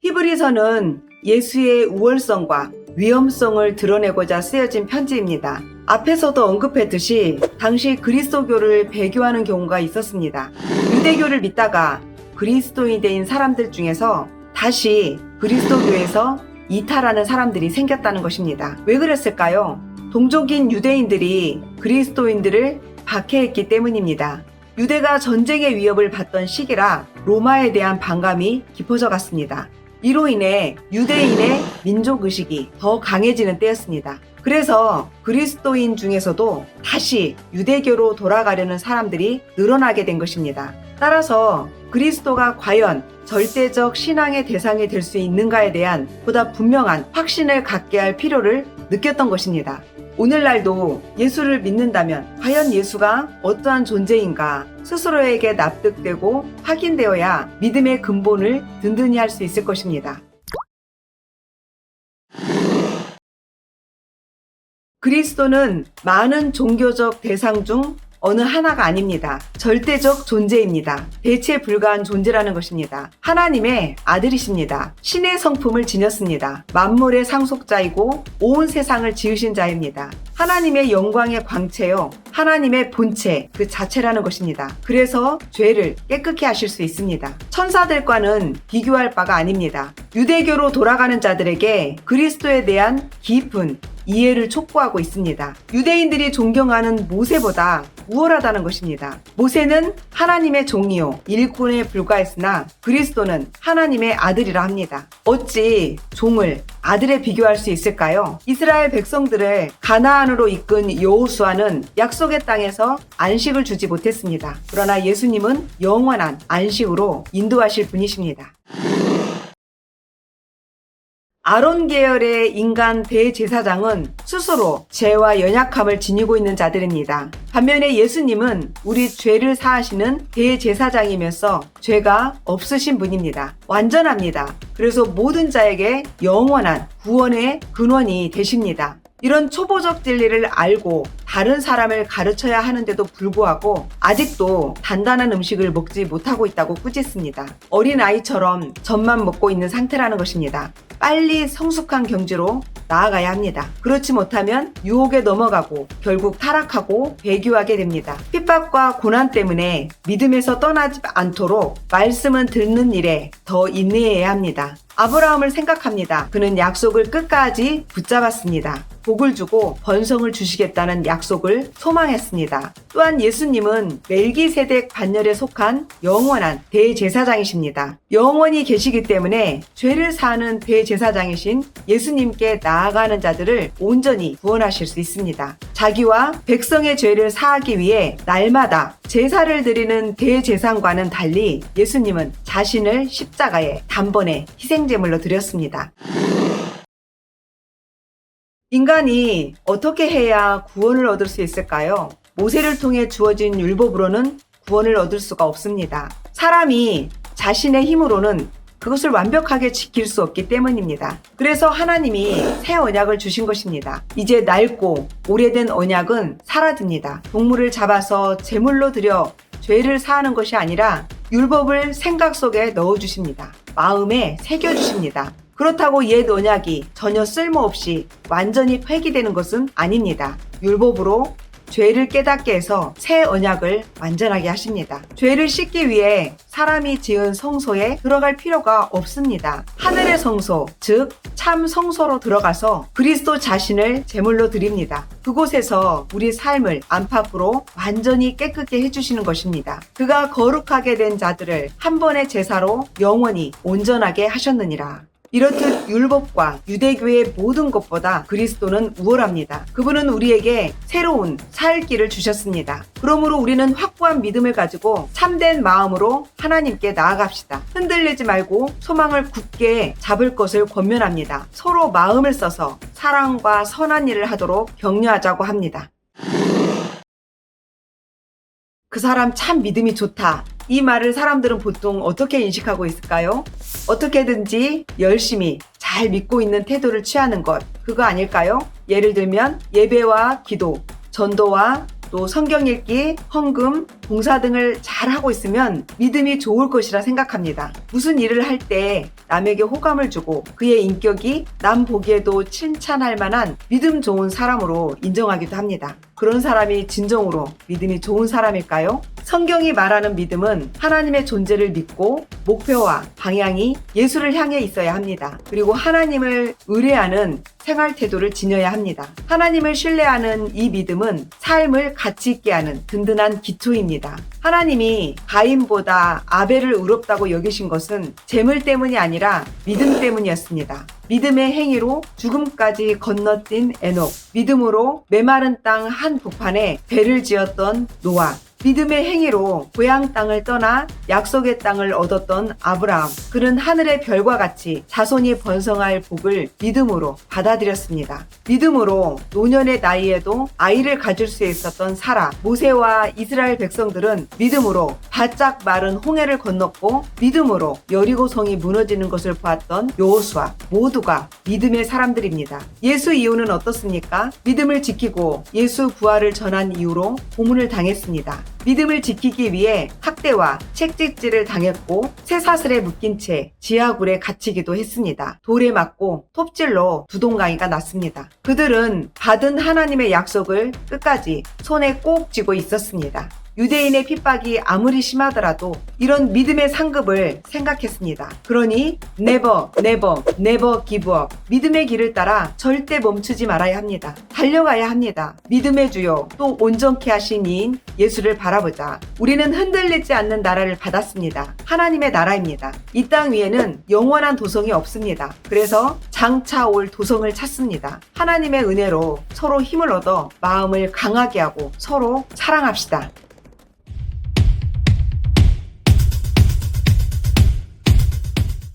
히브리서는 예수의 우월성과 위엄성을 드러내고자 쓰여진 편지입니다. 앞에서도 언급했듯이 당시 그리스도교를 배교하는 경우가 있었습니다. 유대교를 믿다가 그리스도인이 된 사람들 중에서 다시 그리스도교에서 이탈하는 사람들이 생겼다는 것입니다. 왜 그랬을까요? 동족인 유대인들이 그리스도인들을 박해했기 때문입니다. 유대가 전쟁의 위협을 받던 시기라 로마에 대한 반감이 깊어져 갔습니다. 이로 인해 유대인의 민족의식이 더 강해지는 때였습니다. 그래서 그리스도인 중에서도 다시 유대교로 돌아가려는 사람들이 늘어나게 된 것입니다. 따라서 그리스도가 과연 절대적 신앙의 대상이 될 수 있는가에 대한 보다 분명한 확신을 갖게 할 필요를 느꼈던 것입니다. 오늘날도 예수를 믿는다면 과연 예수가 어떠한 존재인가 스스로에게 납득되고 확인되어야 믿음의 근본을 든든히 할 수 있을 것입니다. 그리스도는 많은 종교적 대상 중 어느 하나가 아닙니다. 절대적 존재입니다. 대체 불가한 존재라는 것입니다. 하나님의 아들이십니다. 신의 성품을 지녔습니다. 만물의 상속자이고 온 세상을 지으신 자입니다. 하나님의 영광의 광채요. 하나님의 본체 그 자체라는 것입니다. 그래서 죄를 깨끗게 하실 수 있습니다. 천사들과는 비교할 바가 아닙니다. 유대교로 돌아가는 자들에게 그리스도에 대한 깊은 이해를 촉구하고 있습니다. 유대인들이 존경하는 모세보다 우월하다는 것입니다. 모세는 하나님의 종이요 일꾼에 불과했으나 그리스도는 하나님의 아들이라 합니다. 어찌 종을 아들에 비교할 수 있을까요? 이스라엘 백성들을 가나안으로 이끈 여호수아는 약속의 땅에서 안식을 주지 못했습니다. 그러나 예수님은 영원한 안식으로 인도하실 분이십니다. 아론 계열의 인간 대제사장은 스스로 죄와 연약함을 지니고 있는 자들입니다. 반면에 예수님은 우리 죄를 사하시는 대제사장이면서 죄가 없으신 분입니다. 완전합니다. 그래서 모든 자에게 영원한 구원의 근원이 되십니다. 이런 초보적 진리를 알고 다른 사람을 가르쳐야 하는데도 불구하고 아직도 단단한 음식을 먹지 못하고 있다고 꾸짖습니다. 어린아이처럼 젖만 먹고 있는 상태라는 것입니다. 빨리 성숙한 경지로 나아가야 합니다. 그렇지 못하면 유혹에 넘어가고 결국 타락하고 배교하게 됩니다. 핍박과 고난 때문에 믿음에서 떠나지 않도록 말씀은 듣는 일에 더 인내해야 합니다. 아브라함을 생각합니다. 그는 약속을 끝까지 붙잡았습니다. 복을 주고 번성을 주시겠다는 약속을 소망했습니다. 또한 예수님은 멜기세덱 반열에 속한 영원한 대제사장이십니다. 영원히 계시기 때문에 죄를 사하는 대제사장이신 예수님께 나아가는 자들을 온전히 구원하실 수 있습니다. 자기와 백성의 죄를 사하기 위해 날마다 제사를 드리는 대제사장과는 달리 예수님은 자신을 십자가에 단번에 희생제물로 드렸습니다. 인간이 어떻게 해야 구원을 얻을 수 있을까요? 모세를 통해 주어진 율법으로는 구원을 얻을 수가 없습니다. 사람이 자신의 힘으로는 그것을 완벽하게 지킬 수 없기 때문입니다. 그래서 하나님이 새 언약을 주신 것입니다. 이제 낡고 오래된 언약은 사라집니다. 동물을 잡아서 제물로 드려 죄를 사하는 것이 아니라 율법을 생각 속에 넣어주십니다. 마음에 새겨주십니다. 그렇다고 옛 언약이 전혀 쓸모없이 완전히 폐기되는 것은 아닙니다. 율법으로 죄를 깨닫게 해서 새 언약을 완전하게 하십니다. 죄를 씻기 위해 사람이 지은 성소에 들어갈 필요가 없습니다. 하늘의 성소, 즉 참 성소로 들어가서 그리스도 자신을 제물로 드립니다. 그곳에서 우리 삶을 안팎으로 완전히 깨끗게 해주시는 것입니다. 그가 거룩하게 된 자들을 한 번의 제사로 영원히 온전하게 하셨느니라. 이렇듯 율법과 유대교의 모든 것보다 그리스도는 우월합니다. 그분은 우리에게 새로운 살 길을 주셨습니다. 그러므로 우리는 확고한 믿음을 가지고 참된 마음으로 하나님께 나아갑시다. 흔들리지 말고 소망을 굳게 잡을 것을 권면합니다. 서로 마음을 써서 사랑과 선한 일을 하도록 격려하자고 합니다. 그 사람 참 믿음이 좋다. 이 말을 사람들은 보통 어떻게 인식하고 있을까요? 어떻게든지 열심히 잘 믿고 있는 태도를 취하는 것, 그거 아닐까요? 예를 들면 예배와 기도, 전도와 또 성경 읽기, 헌금, 봉사 등을 잘 하고 있으면 믿음이 좋을 것이라 생각합니다. 무슨 일을 할 때 남에게 호감을 주고 그의 인격이 남 보기에도 칭찬할 만한 믿음 좋은 사람으로 인정하기도 합니다. 그런 사람이 진정으로 믿음이 좋은 사람일까요? 성경이 말하는 믿음은 하나님의 존재를 믿고 목표와 방향이 예수를 향해 있어야 합니다. 그리고 하나님을 의뢰하는 생활 태도를 지녀야 합니다. 하나님을 신뢰하는 이 믿음은 삶을 가치 있게 하는 든든한 기초입니다. 하나님이 가인보다 아벨을 의롭다고 여기신 것은 재물 때문이 아니라 믿음 때문이었습니다. 믿음의 행위로 죽음까지 건너뛴 에녹, 믿음으로 메마른 땅 한 북판에 배를 지었던 노아, 믿음의 행위로 고향 땅을 떠나 약속의 땅을 얻었던 아브라함, 그는 하늘의 별과 같이 자손이 번성할 복을 믿음으로 받아들였습니다. 믿음으로 노년의 나이에도 아이를 가질 수 있었던 사라, 모세와 이스라엘 백성들은 믿음으로 바짝 마른 홍해를 건넜고 믿음으로 여리고성이 무너지는 것을 보았던 여호수아, 모두가 믿음의 사람들입니다. 예수 이후는 어떻습니까? 믿음을 지키고 예수 부활을 전한 이후로 고문을 당했습니다. 믿음을 지키기 위해 학대와 책찍질을 당했고 쇠사슬에 묶인 채 지하굴에 갇히기도 했습니다. 돌에 맞고 톱질로 두동강이가 났습니다. 그들은 받은 하나님의 약속을 끝까지 손에 꼭 쥐고 있었습니다. 유대인의 핍박이 아무리 심하더라도 이런 믿음의 상급을 생각했습니다. 그러니 never give up. 믿음의 길을 따라 절대 멈추지 말아야 합니다. 달려가야 합니다. 믿음의 주요 또 온전케 하신 이인 예수를 바라보자. 우리는 흔들리지 않는 나라를 받았습니다. 하나님의 나라입니다. 이 땅 위에는 영원한 도성이 없습니다. 그래서 장차 올 도성을 찾습니다. 하나님의 은혜로 서로 힘을 얻어 마음을 강하게 하고 서로 사랑합시다.